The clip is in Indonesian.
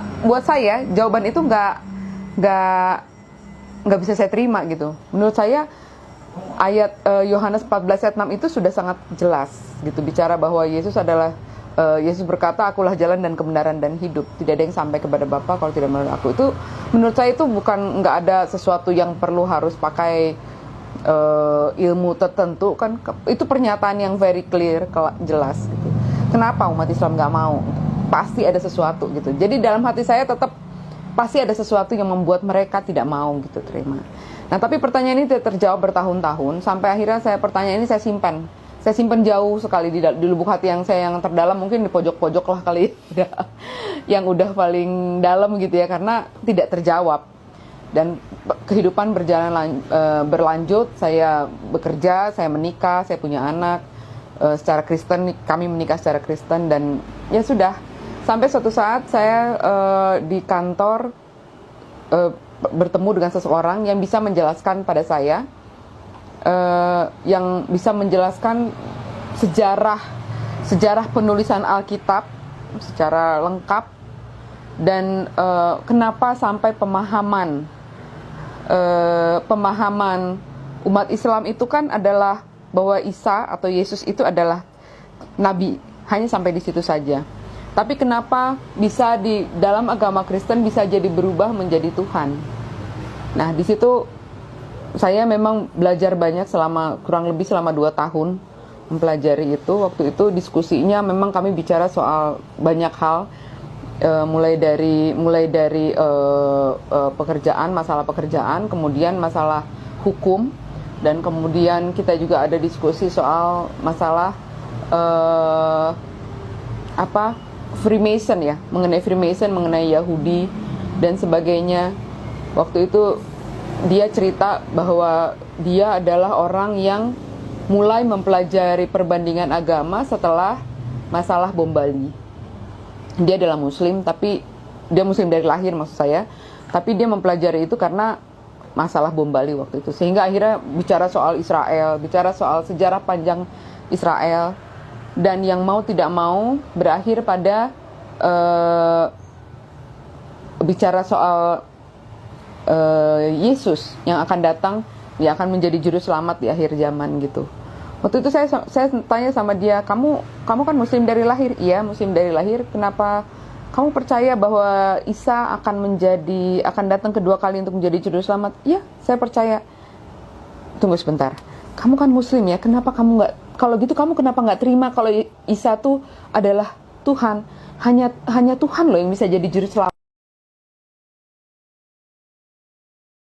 Karena buat saya jawaban itu nggak nggak bisa saya terima gitu. Menurut saya ayat Yohanes 14 ayat 6 itu sudah sangat jelas gitu, bicara bahwa Yesus adalah Yesus berkata, akulah jalan dan kebenaran dan hidup. Tidak ada yang sampai kepada Bapa kalau tidak melalui aku. Itu menurut saya itu bukan, nggak ada sesuatu yang perlu harus pakai ilmu tertentu kan. Itu pernyataan yang very clear, jelas gitu. Kenapa umat Islam nggak mau? Pasti ada sesuatu gitu. Jadi dalam hati saya tetap pasti ada sesuatu yang membuat mereka tidak mau gitu terima. Nah tapi pertanyaan ini tidak terjawab bertahun-tahun, sampai akhirnya pertanyaan ini saya simpan jauh sekali di lubuk hati saya yang terdalam, mungkin di pojok-pojok lah kali yang udah paling dalam gitu ya, karena tidak terjawab. Dan kehidupan berlanjut, saya bekerja, saya menikah, saya punya anak secara Kristen, kami menikah secara Kristen, dan ya sudah, sampai suatu saat saya di kantor bertemu dengan seseorang yang bisa menjelaskan pada saya, yang bisa menjelaskan sejarah penulisan Alkitab secara lengkap, dan kenapa sampai pemahaman umat Islam itu kan adalah bahwa Isa atau Yesus itu adalah nabi, hanya sampai di situ saja. Tapi kenapa bisa di dalam agama Kristen bisa jadi berubah menjadi Tuhan? Nah, di situ saya memang belajar banyak kurang lebih selama 2 tahun mempelajari itu. Waktu itu diskusinya memang kami bicara soal banyak hal, mulai dari pekerjaan, masalah pekerjaan, kemudian masalah hukum, dan kemudian kita juga ada diskusi soal masalah Freemason ya, mengenai Freemason, mengenai Yahudi dan sebagainya. Waktu itu dia cerita bahwa dia adalah orang yang mulai mempelajari perbandingan agama setelah masalah bom Bali. Dia adalah Muslim, tapi dia Muslim dari lahir maksud saya, tapi dia mempelajari itu karena masalah bom Bali waktu itu. Sehingga akhirnya bicara soal Israel, bicara soal sejarah panjang Israel, dan yang mau tidak mau berakhir pada bicara soal Yesus yang akan datang, yang akan menjadi juru selamat di akhir zaman gitu. Waktu itu saya tanya sama dia, kamu kan Muslim dari lahir? Iya, Muslim dari lahir. Kenapa kamu percaya bahwa Isa akan datang kedua kali untuk menjadi juru selamat? Iya, saya percaya. Tunggu sebentar, kamu kan Muslim ya, kenapa kamu nggak, kalau gitu kamu kenapa nggak terima kalau Isa tuh adalah Tuhan? Hanya Tuhan loh yang bisa jadi juru selamat.